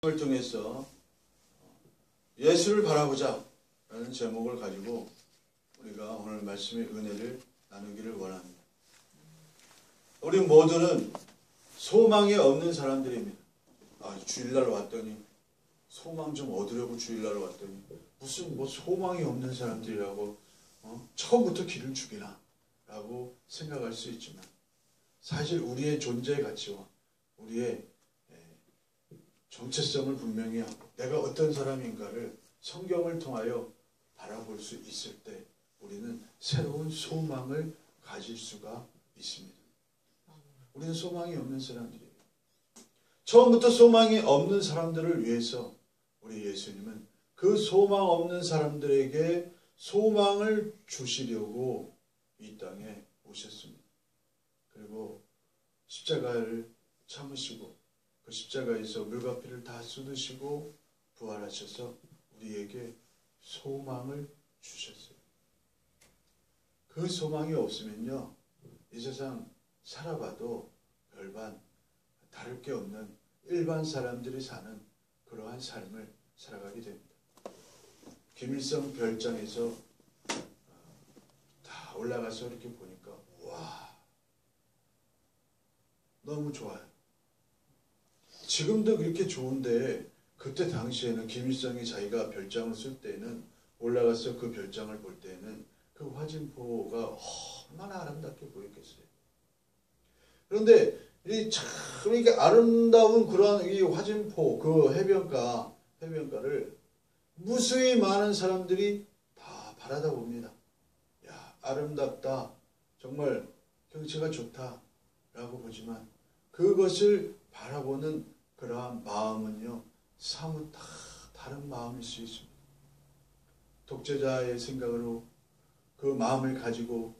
을 통해서 예수를 바라보자 라는 제목을 가지고 우리가 오늘 말씀의 은혜를 나누기를 원합니다. 우리 모두는 소망이 없는 사람들입니다. 주일날 왔더니 소망 좀 얻으려고 주일날 왔더니 무슨 소망이 없는 사람들이라고 처음부터 길을 죽이나 라고 생각할 수 있지만, 사실 우리의 존재 가치와 우리의 정체성을 분명히 하고 내가 어떤 사람인가를 성경을 통하여 바라볼 수 있을 때 우리는 새로운 소망을 가질 수가 있습니다. 우리는 소망이 없는 사람들이에요. 처음부터 소망이 없는 사람들을 위해서 우리 예수님은 그 소망 없는 사람들에게 소망을 주시려고 이 땅에 오셨습니다. 그리고 십자가를 참으시고 그 십자가에서 물과 피를 다 쏟으시고 부활하셔서 우리에게 소망을 주셨어요. 그 소망이 없으면요, 이 세상 살아봐도 별반 다를 게 없는 일반 사람들이 사는 그러한 삶을 살아가게 됩니다. 김일성 별장에서 다 올라가서 이렇게 보니까 와, 너무 좋아요. 지금도 그렇게 좋은데 그때 당시에는 김일성이 자기가 별장을 쓸 때는 올라가서 그 별장을 볼 때는 그 화진포가 얼마나 아름답게 보였겠어요. 그런데 참 이게 아름다운 그런 이 화진포, 그 해변가를 무수히 많은 사람들이 다 바라다 봅니다. 야, 아름답다, 정말 경치가 좋다라고 보지만 그것을 바라보는 그러한 마음은요, 사뭇 다 다른 마음일 수 있습니다. 독재자의 생각으로 그 마음을 가지고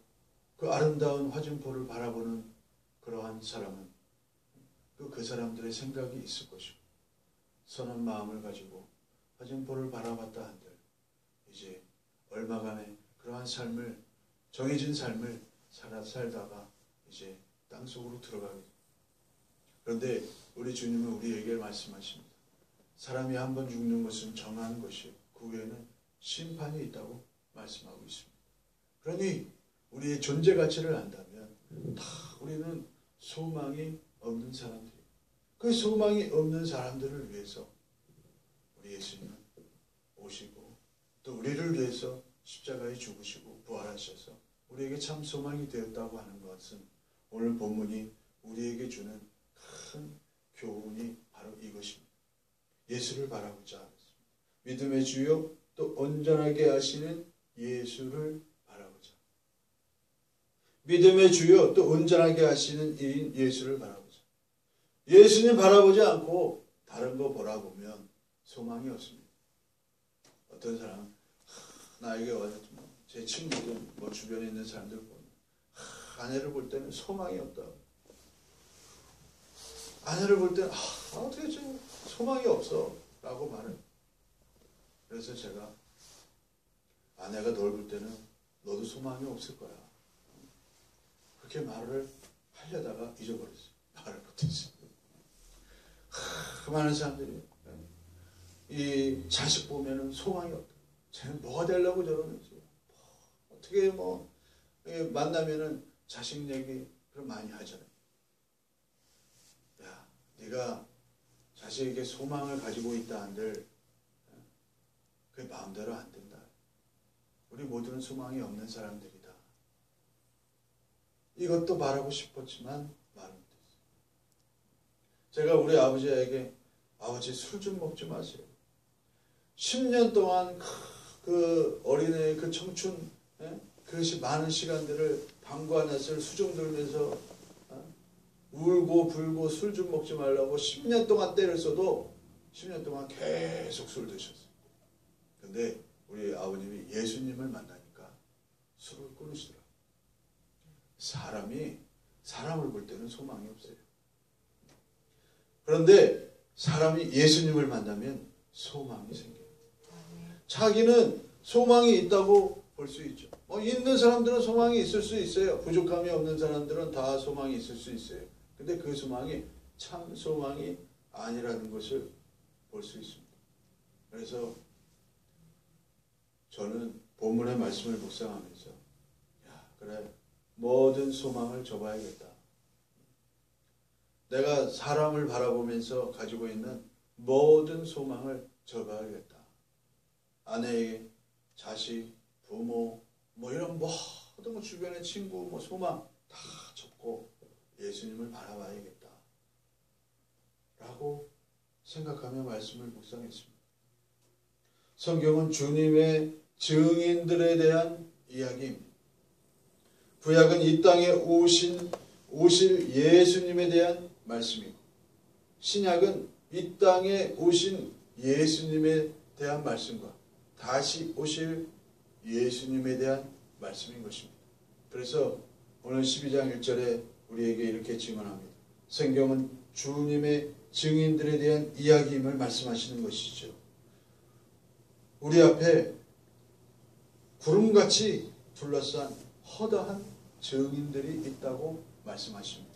그 아름다운 화진포를 바라보는 그러한 사람은 그 사람들의 생각이 있을 것이고, 선한 마음을 가지고 화진포를 바라봤다 한들 이제 얼마간의 그러한 삶을, 정해진 삶을 살다가 이제 땅속으로 들어가게 됩니다. 그런데 우리 주님은 우리에게 말씀하십니다. 사람이 한 번 죽는 것은 정한 것이요, 그 후에는 심판이 있다고 말씀하고 있습니다. 그러니 우리의 존재 가치를 안다면 다 우리는 소망이 없는 사람들이에요. 그 소망이 없는 사람들을 위해서 우리 예수님은 오시고 또 우리를 위해서 십자가에 죽으시고 부활하셔서 우리에게 참 소망이 되었다고 하는 것은 오늘 본문이 우리에게 주는 큰 교훈이 바로 이것입니다. 예수를 바라보자. 믿음의 주요 또 온전하게 하시는 예수를 바라보자. 믿음의 주요 또 온전하게 하시는 이인 예수를 바라보자. 예수님 바라보지 않고 다른 거 보라보면 소망이 없습니다. 어떤 사람은 나에게 와서 제 친구들 주변에 있는 사람들 보면 아내를 볼 때는 소망이 없다. 아내를 볼 때는 어떻게 좀 소망이 없어 라고 말해요. 그래서 제가 아내가 널 볼 때는 너도 소망이 없을 거야, 그렇게 말을 하려다가 잊어버렸어요. 말을 못했어요. 많은 사람들이 이 자식 보면은 소망이 없다. 쟤는 뭐가 되려고 저러는지, 어떻게 만나면은 자식 얘기 그럼 많이 하잖아요. 야, 네가 자식에게 소망을 가지고 있다 한들 그게 마음대로 안 된다. 우리 모두는 소망이 없는 사람들이다. 이것도 말하고 싶었지만 말을 못했어요. 제가 우리 아버지에게 아버지 술 좀 먹지 마세요. 10년 동안 그 어린애의 그 청춘, 그것이 많은 시간들을 방과 낯을 수종 들면서 울고 불고 술 좀 먹지 말라고 10년 동안 때를 써도 10년 동안 계속 술 드셨어요. 근데 우리 아버님이 예수님을 만나니까 술을 끊으시더라고요. 사람이 사람을 볼 때는 소망이 없어요. 그런데 사람이 예수님을 만나면 소망이 생겨요. 자기는 소망이 있다고 볼 수 있죠. 있는 사람들은 소망이 있을 수 있어요. 부족함이 없는 사람들은 다 소망이 있을 수 있어요. 근데 그 소망이 참 소망이 아니라는 것을 볼 수 있습니다. 그래서 저는 본문의 말씀을 묵상하면서 그래, 모든 소망을 접어야겠다. 내가 사람을 바라보면서 가지고 있는 모든 소망을 접어야겠다. 아내에게, 자식, 부모, 이런 모든 주변의 친구, 소망 다 접고 예수님을 바라봐야겠다. 라고 생각하며 말씀을 묵상했습니다. 성경은 주님의 증인들에 대한 이야기입니다. 구약은 이 땅에 오실 예수님에 대한 말씀이고, 신약은 이 땅에 오신 예수님에 대한 말씀과 다시 오실 예수님에 대한 말씀인 것입니다. 그래서 오늘 12장 1절에 우리에게 이렇게 증언합니다. 성경은 주님의 증인들에 대한 이야기임을 말씀하시는 것이죠. 우리 앞에 구름같이 둘러싼 허다한 증인들이 있다고 말씀하십니다.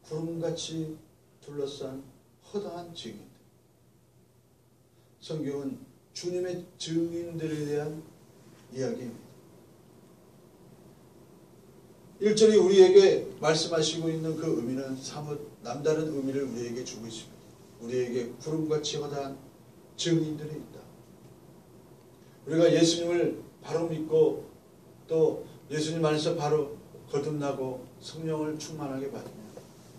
구름같이 둘러싼 허다한 증인들. 성경은 주님의 증인들에 대한 이야기입니다. 1절이 우리에게 말씀하시고 있는 그 의미는 사뭇 남다른 의미를 우리에게 주고 있습니다. 우리에게 구름같이 허다한 증인들이 있다. 우리가 예수님을 바로 믿고 또 예수님 안에서 바로 거듭나고 성령을 충만하게 받으면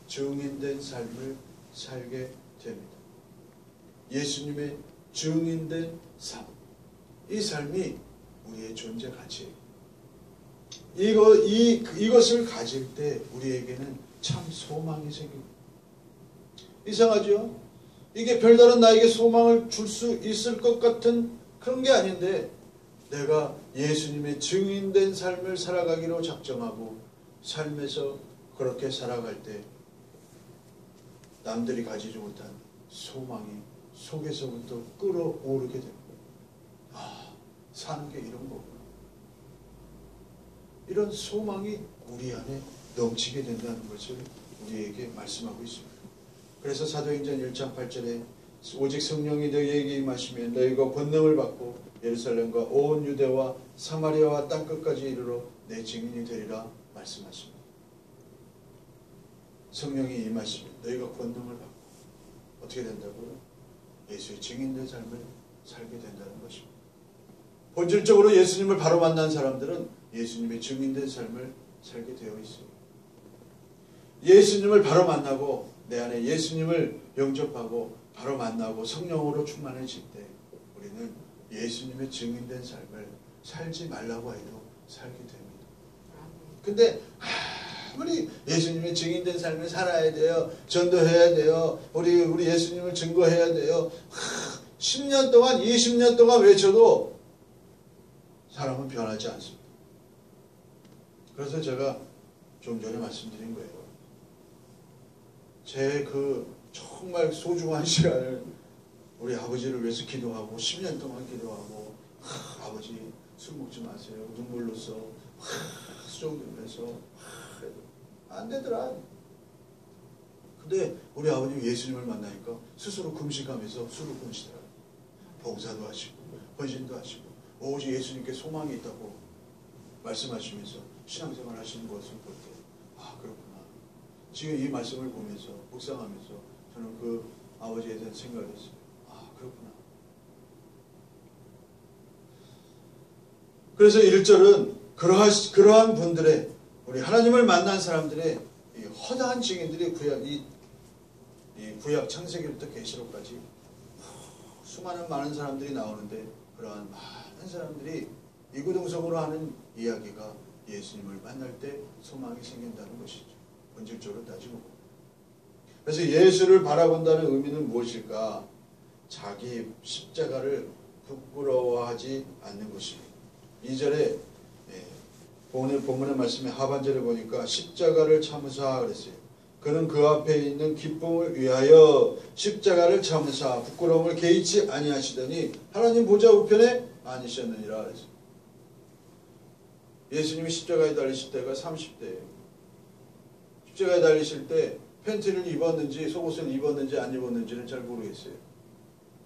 증인된 삶을 살게 됩니다. 예수님의 증인된 삶, 이 삶이 우리의 존재 가치예요. 이것을 가질 때 우리에게는 참 소망이 생깁니다. 이상하죠? 이게 별다른 나에게 소망을 줄 수 있을 것 같은 그런 게 아닌데, 내가 예수님의 증인된 삶을 살아가기로 작정하고 삶에서 그렇게 살아갈 때 남들이 가지지 못한 소망이 속에서부터 끌어오르게 됩니다. 사는 게 이런 거구나. 이런 소망이 우리 안에 넘치게 된다는 것을 우리에게 말씀하고 있습니다. 그래서 사도행전 1장 8절에 오직 성령이 너희에게 임하시면 너희가 권능을 받고 예루살렘과 온 유대와 사마리아와 땅끝까지 이르러 내 증인이 되리라 말씀하십니다. 성령이 임하시면 너희가 권능을 받고 어떻게 된다고요? 예수의 증인된 삶을 살게 된다는 것입니다. 본질적으로 예수님을 바로 만난 사람들은 예수님의 증인된 삶을 살게 되어 있어요. 예수님을 바로 만나고 내 안에 예수님을 영접하고 바로 만나고 성령으로 충만해질 때 우리는 예수님의 증인된 삶을 살지 말라고 해도 살게 됩니다. 근데 아무리 예수님의 증인된 삶을 살아야 돼요. 전도해야 돼요. 우리 예수님을 증거해야 돼요. 10년 동안 20년 동안 외쳐도 사람은 변하지 않습니다. 그래서 제가 좀 전에 말씀드린 거예요. 제 정말 소중한 시간을 우리 아버지를 위해서 기도하고 10년 동안 기도하고 아버지 술 먹지 마세요. 눈물로써 수종 들면서 안 되더라. 근데 우리 아버님 예수님을 만나니까 스스로 금식하면서 술을 끊으시더라고요. 봉사도 하시고 헌신도 하시고 오직 예수님께 소망이 있다고 말씀하시면서 신앙생활 하시는 것을 볼 때 그렇구나. 지금 이 말씀을 보면서 묵상하면서 저는 그 아버지에 대한 생각을 했어요. 그렇구나. 그래서 1절은 그러한 분들의 우리 하나님을 만난 사람들의 이 허다한 증인들이 구약 창세기부터 계시록까지 수많은 많은 사람들이 나오는데 그러한 많은 사람들이 이구동성으로 하는 이야기가 예수님을 만날 때 소망이 생긴다는 것이죠. 본질적으로 따지고. 그래서 예수를 바라본다는 의미는 무엇일까? 자기 십자가를 부끄러워하지 않는 것입니다. 2절에 오늘 본문의 말씀의 하반절에 보니까 십자가를 참으사 그랬어요. 그는 그 앞에 있는 기쁨을 위하여 십자가를 참으사 부끄러움을 개의치 아니하시더니 하나님 보좌 우편에 앉으셨느니라 그랬어요. 예수님이 십자가에 달리실 때가 30대예요. 십자가에 달리실 때 팬티를 입었는지 속옷을 입었는지 안 입었는지는 잘 모르겠어요.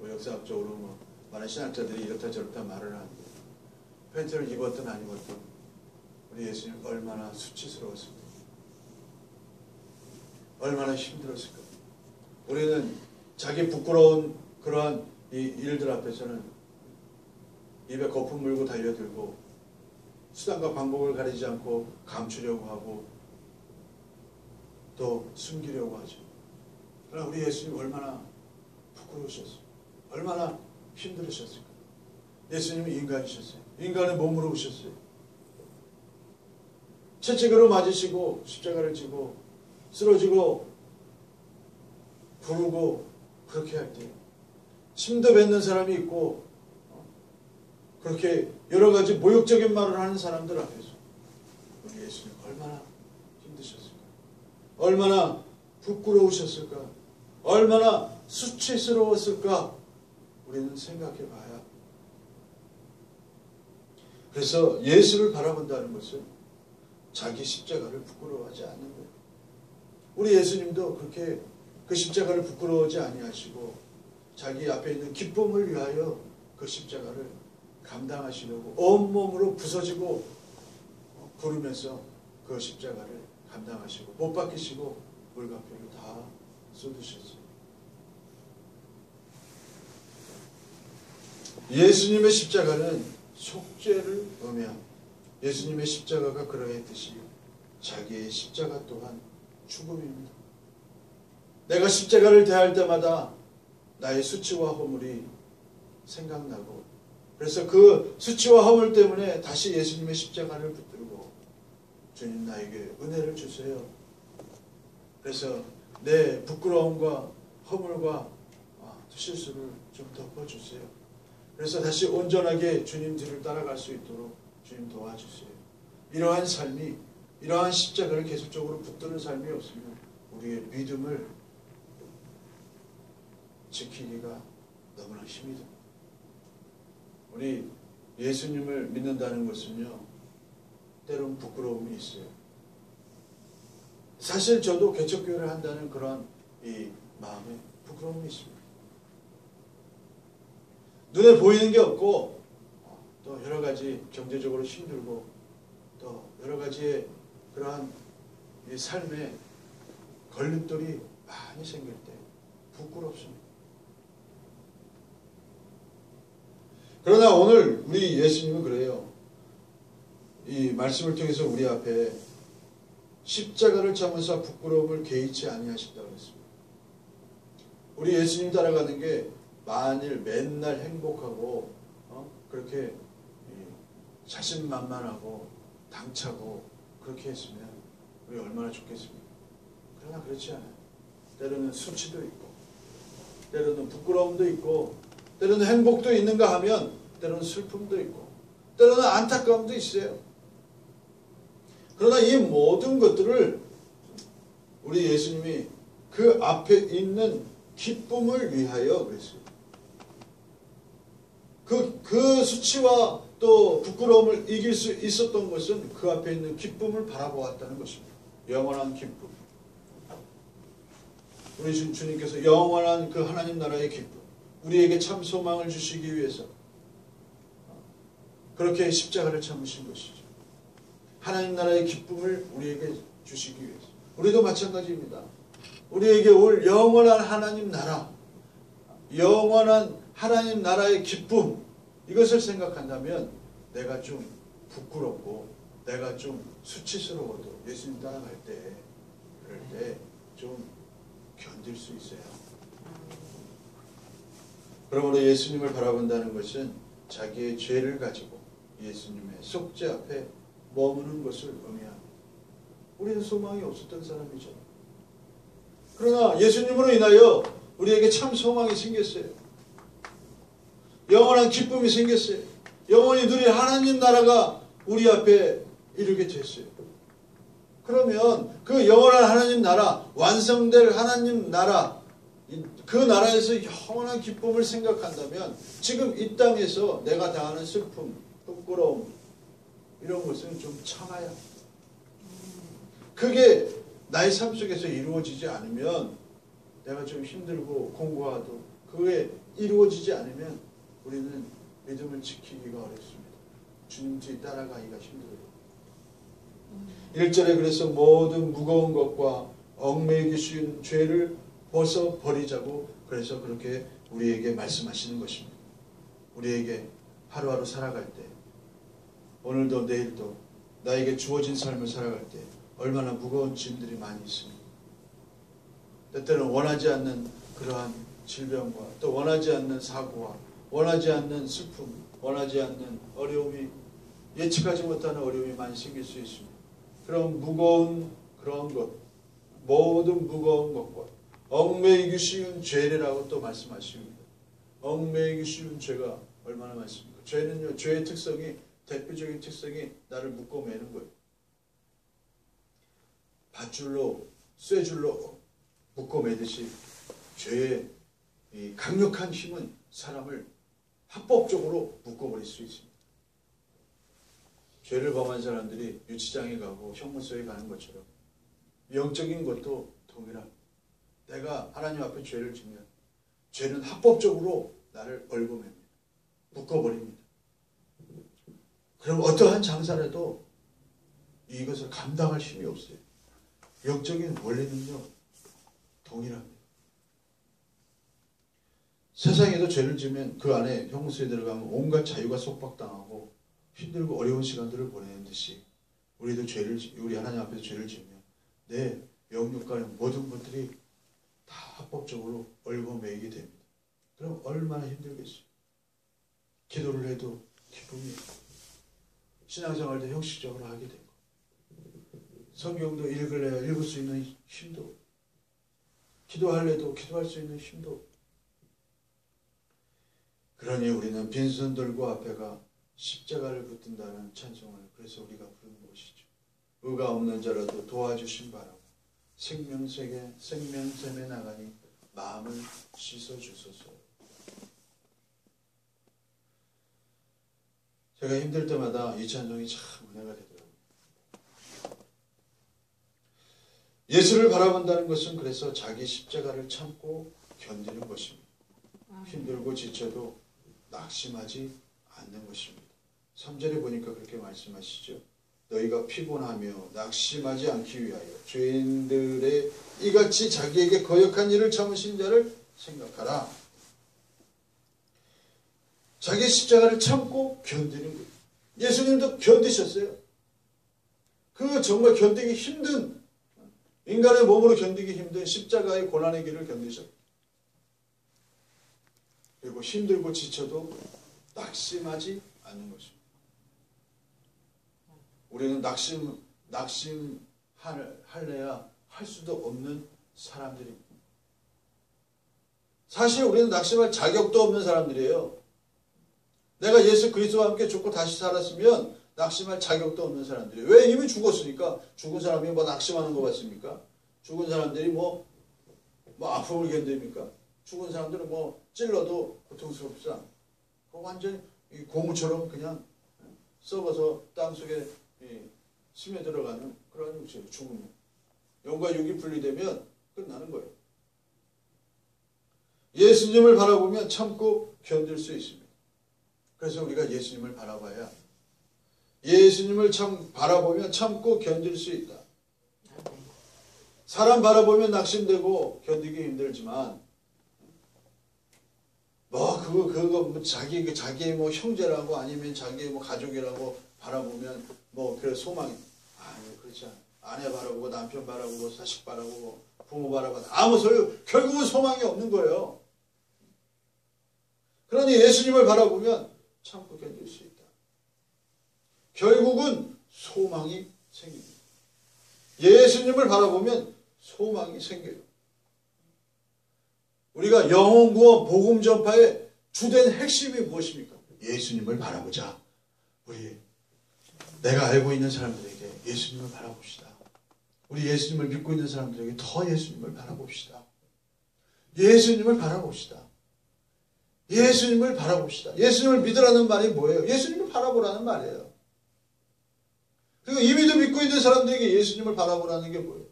역사학적으로 많은 신학자들이 이렇다 저렇다 말을 하는데 팬티를 입었든 안 입었든 우리 예수님 얼마나 수치스러웠을까, 얼마나 힘들었을까. 우리는 자기 부끄러운 그러한 이 일들 앞에서는 입에 거품 물고 달려들고 수단과 방법을 가리지 않고 감추려고 하고 또 숨기려고 하죠. 그러나 우리 예수님 얼마나 부끄러우셨어요. 얼마나 힘들으셨을까. 예수님은 인간이셨어요. 인간의 몸으로 오셨어요. 채찍으로 맞으시고 십자가를 지고 쓰러지고 부르고 그렇게 할 때 침도 뱉는 사람이 있고 그렇게 여러 가지 모욕적인 말을 하는 사람들 앞에서 우리 예수님 얼마나 힘드셨을까, 얼마나 부끄러우셨을까, 얼마나 수치스러웠을까 우리는 생각해 봐야. 그래서 예수를 바라본다는 것은 자기 십자가를 부끄러워하지 않는 거예요. 우리 예수님도 그렇게 그 십자가를 부끄러워하지 아니하시고 자기 앞에 있는 기쁨을 위하여 그 십자가를 감당하시려고 온몸으로 부서지고 부르면서 그 십자가를 감당하시고 못 박히시고 물가피를 다 쏟으셨어요. 예수님의 십자가는 속죄를 의미합니다. 예수님의 십자가가 그러했듯이 자기의 십자가 또한 죽음입니다. 내가 십자가를 대할 때마다 나의 수치와 허물이 생각나고 그래서 그 수치와 허물 때문에 다시 예수님의 십자가를 붙들고 주님 나에게 은혜를 주세요. 그래서 내 부끄러움과 허물과 실수를 좀 덮어주세요. 그래서 다시 온전하게 주님 뒤를 따라갈 수 있도록 주님 도와주세요. 이러한 삶이, 이러한 십자가를 계속적으로 붙드는 삶이 없으면 우리의 믿음을 지키기가 너무나 힘이 듭니다. 우리 예수님을 믿는다는 것은요, 때론 부끄러움이 있어요. 사실 저도 개척교회를 한다는 그런 이 마음에 부끄러움이 있습니다. 눈에 보이는 게 없고 또 여러 가지 경제적으로 힘들고 또 여러 가지의 그러한 이 삶에 걸림돌이 많이 생길 때 부끄럽습니다. 그러나 오늘 우리 예수님은 그래요. 이 말씀을 통해서 우리 앞에 십자가를 참으사 부끄러움을 개의치 아니하신다고 했습니다. 우리 예수님 따라가는 게 만일 맨날 행복하고 그렇게 자신만만하고 당차고 그렇게 했으면 우리 얼마나 좋겠습니까? 그러나 그렇지 않아요. 때로는 수치도 있고 때로는 부끄러움도 있고 때로는 행복도 있는가 하면 때로는 슬픔도 있고 때로는 안타까움도 있어요. 그러나 이 모든 것들을 우리 예수님이 그 앞에 있는 기쁨을 위하여 그랬어요. 그 수치와 또 부끄러움을 이길 수 있었던 것은 그 앞에 있는 기쁨을 바라보았다는 것입니다. 영원한 기쁨. 우리 주님께서 영원한 그 하나님 나라의 기쁨, 우리에게 참 소망을 주시기 위해서 그렇게 십자가를 참으신 것이죠. 하나님 나라의 기쁨을 우리에게 주시기 위해서. 우리도 마찬가지입니다. 우리에게 올 영원한 하나님 나라, 영원한 하나님 나라의 기쁨, 이것을 생각한다면 내가 좀 부끄럽고 내가 좀 수치스러워도 예수님 따라갈 때 그럴 때 좀 견딜 수 있어요. 그러므로 예수님을 바라본다는 것은 자기의 죄를 가지고 예수님의 속죄 앞에 머무는 것을 의미합니다. 우리는 소망이 없었던 사람이죠. 그러나 예수님으로 인하여 우리에게 참 소망이 생겼어요. 영원한 기쁨이 생겼어요. 영원히 누릴 하나님 나라가 우리 앞에 이르게 됐어요. 그러면 그 영원한 하나님 나라, 완성될 하나님 나라, 그 나라에서 영원한 기쁨을 생각한다면 지금 이 땅에서 내가 당하는 슬픔, 부끄러움 이런 것은 좀 참아야. 그게 나의 삶 속에서 이루어지지 않으면 내가 좀 힘들고 공부하도 그게 이루어지지 않으면 우리는 믿음을 지키기가 어렵습니다. 주님 뒤 따라가기가 힘들어요. 1절에 그래서 모든 무거운 것과 얽매이기 쉬운 죄를 벗어버리자고 그래서 그렇게 우리에게 말씀하시는 것입니다. 우리에게 하루하루 살아갈 때 오늘도 내일도 나에게 주어진 삶을 살아갈 때 얼마나 무거운 짐들이 많이 있습니다. 때때는 원하지 않는 그러한 질병과 또 원하지 않는 사고와 원하지 않는 슬픔, 원하지 않는 어려움이 예측하지 못하는 어려움이 많이 생길 수 있습니다. 그런 무거운 그런 것, 모든 무거운 것과 얽매이기 쉬운 죄라고 또 말씀하십니다. 얽매이기 쉬운 죄가 얼마나 많습니까? 죄는요, 죄의 특성이 대표적인 특성이 나를 묶어매는 거예요. 밧줄로, 쇠줄로 묶어매듯이 죄의 이 강력한 힘은 사람을 합법적으로 묶어버릴 수 있습니다. 죄를 범한 사람들이 유치장에 가고 형무소에 가는 것처럼 영적인 것도 동일합니다. 내가 하나님 앞에 죄를 지면 죄는 합법적으로 나를 얽어맵니다. 묶어버립니다. 그럼 어떠한 장사라도 이것을 감당할 힘이 없어요. 영적인 원리는요, 동일합니다. 세상에도 죄를 지으면 그 안에 형무소에 들어가면 온갖 자유가 속박당하고 힘들고 어려운 시간들을 보내는 듯이 우리도 우리 하나님 앞에서 죄를 지으면 내 영육간의 모든 것들이 다 합법적으로 얽어매이게 됩니다. 그럼 얼마나 힘들겠어요. 기도를 해도 기쁨이 신앙생활도 형식적으로 하게 되고 성경도 읽을래야 읽을 수 있는 힘도 기도할래도 기도할 수 있는 힘도 그러니 우리는 빈손들과 앞에가 십자가를 붙든다는 찬송을 그래서 우리가 부르는 것이죠. 의가 없는 자라도 도와주신 바라고 생명샘에 나가니 마음을 씻어주소서. 제가 힘들 때마다 이 찬송이 참 은혜가 되더라고요. 예수를 바라본다는 것은 그래서 자기 십자가를 참고 견디는 것입니다. 힘들고 지쳐도 낙심하지 않는 것입니다. 3절에 보니까 그렇게 말씀하시죠. 너희가 피곤하며 낙심하지 않기 위하여 죄인들의 이같이 자기에게 거역한 일을 참으신 자를 생각하라. 자기 십자가를 참고 견디는 거예요. 예수님도 견디셨어요. 그 정말 견디기 힘든 인간의 몸으로 견디기 힘든 십자가의 고난의 길을 견디셨고 그리고 힘들고 지쳐도 낙심하지 않는 것입니다. 우리는 낙심할래야 할 수도 없는 사람들입니다. 사실 우리는 낙심할 자격도 없는 사람들이에요. 내가 예수 그리스도와 함께 죽고 다시 살았으면 낙심할 자격도 없는 사람들이에요. 왜? 이미 죽었으니까. 죽은 사람이 뭐 낙심하는 것 같습니까? 죽은 사람들이 뭐 아픔을 견딥니까? 죽은 사람들은 뭐 찔러도 고통스럽지 않고 완전히 고무처럼 그냥 썩어서 땅속에 스며들어가는 그런 육체로 죽으면 영과 육이 분리되면 끝나는 거예요. 예수님을 바라보면 참고 견딜 수 있습니다. 그래서 우리가 예수님을 바라봐야 예수님을 바라보면 참고 견딜 수 있다. 사람 바라보면 낙심되고 견디기 힘들지만 자기의 뭐 형제라고 아니면 자기의 뭐 가족이라고 바라보면 그래 소망이 그렇지 않아. 아내 바라보고 남편 바라보고 자식 바라보고 부모 바라보고 아무 소용 결국은 소망이 없는 거예요. 그러니 예수님을 바라보면 참고 견딜 수 있다. 결국은 소망이 생깁니다. 예수님을 바라보면 소망이 생겨요. 우리가 영혼구원 복음 전파의 주된 핵심이 무엇입니까? 예수님을 바라보자. 내가 알고 있는 사람들에게 예수님을 바라봅시다. 우리 예수님을 믿고 있는 사람들에게 더 예수님을 바라봅시다. 예수님을 바라봅시다. 예수님을 바라봅시다. 예수님을 믿으라는 말이 뭐예요? 예수님을 바라보라는 말이에요. 그리고 이미도 믿고 있는 사람들에게 예수님을 바라보라는 게 뭐예요?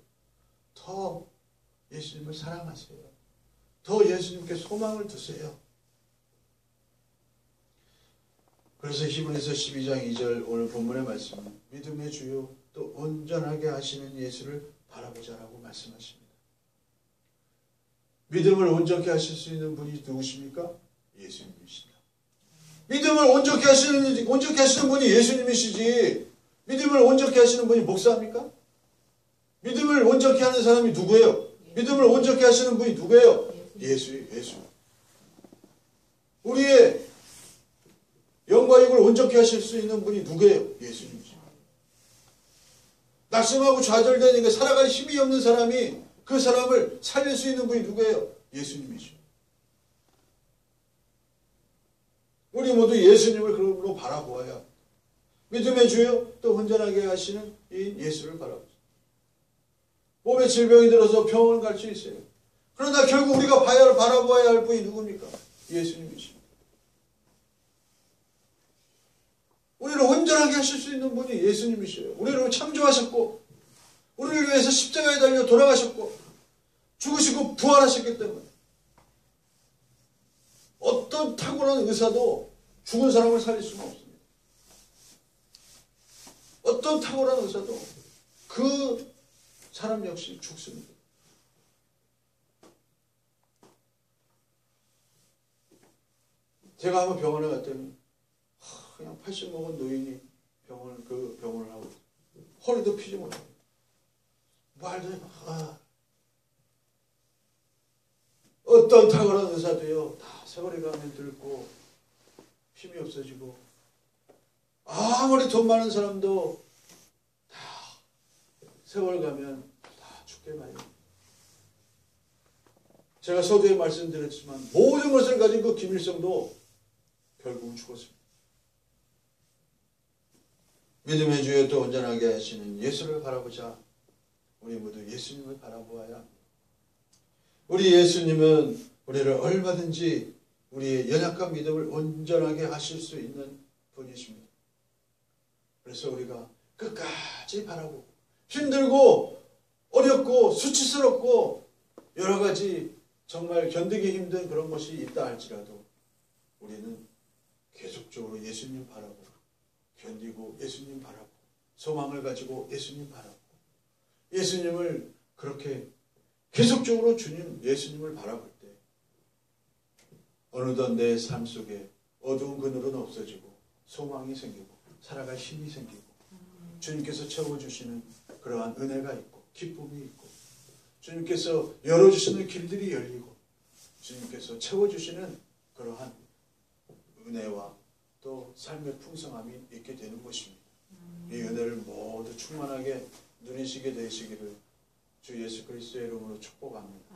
더 예수님을 사랑하세요. 더 예수님께 소망을 두세요. 그래서 히브리서 12장 2절 오늘 본문의 말씀은 믿음의 주요 또 온전하게 하시는 예수를 바라보자라고 말씀하십니다. 믿음을 온전케 하실 수 있는 분이 누구십니까? 예수님이시다. 믿음을 온전케 하시는 분이 예수님이시지, 믿음을 온전케 하시는 분이 목사입니까? 믿음을 온전케 하는 사람이 누구예요? 믿음을 온전케 하시는 분이 누구예요? 예수. 우리의 영과 육을 온전케 하실 수 있는 분이 누구예요? 예수님이죠. 낙심하고 좌절되니까 살아갈 힘이 없는 사람이 그 사람을 살릴 수 있는 분이 누구예요? 예수님이죠. 우리 모두 예수님을 그러므로 바라보아야 믿음의 주요 또 온전하게 하시는 이 예수를 바라보죠. 몸에 질병이 들어서 병원을 갈 수 있어요. 그러나 결국 우리가 바라보아야 할 분이 누굽니까? 예수님이십니다. 우리를 온전하게 하실 수 있는 분이 예수님이셔요. 우리를 창조하셨고 우리를 위해서 십자가에 달려 돌아가셨고 죽으시고 부활하셨기 때문에 어떤 탁월한 의사도 죽은 사람을 살릴 수가 없습니다. 어떤 탁월한 의사도 그 사람 역시 죽습니다. 제가 한번 병원에 갔더니 그냥 80 먹은 노인이 병원을 하고 허리도 피지 못하고 말도 어떤 탁월한 의사도요 다 세월이 가면 늙고 힘이 없어지고 아무리 돈 많은 사람도 다 세월 가면 다 죽게 마련입니다. 제가 서두에 말씀드렸지만 모든 것을 가진 그 김일성도 결국은 죽었습니다. 믿음의 주여 또 온전하게 하시는 예수를 바라보자. 우리 모두 예수님을 바라보아야 합니다. 우리 예수님은 우리를 얼마든지 우리의 연약한 믿음을 온전하게 하실 수 있는 분이십니다. 그래서 우리가 끝까지 바라보고 힘들고 어렵고 수치스럽고 여러 가지 정말 견디기 힘든 그런 것이 있다 할지라도 우리는 계속적으로 예수님 바라보고 견디고 예수님 바라보고 소망을 가지고 예수님 바라보고 예수님을 그렇게 계속적으로 주님 예수님을 바라볼 때 어느덧 내 삶 속에 어두운 그늘은 없어지고 소망이 생기고 살아갈 힘이 생기고 주님께서 채워주시는 그러한 은혜가 있고 기쁨이 있고 주님께서 열어주시는 길들이 열리고 주님께서 채워주시는 그러한 은혜와 또 삶의 풍성함이 있게 되는 것입니다. 이 은혜를 모두 충만하게 누리시게 되시기를 주 예수 그리스도의 이름으로 축복합니다.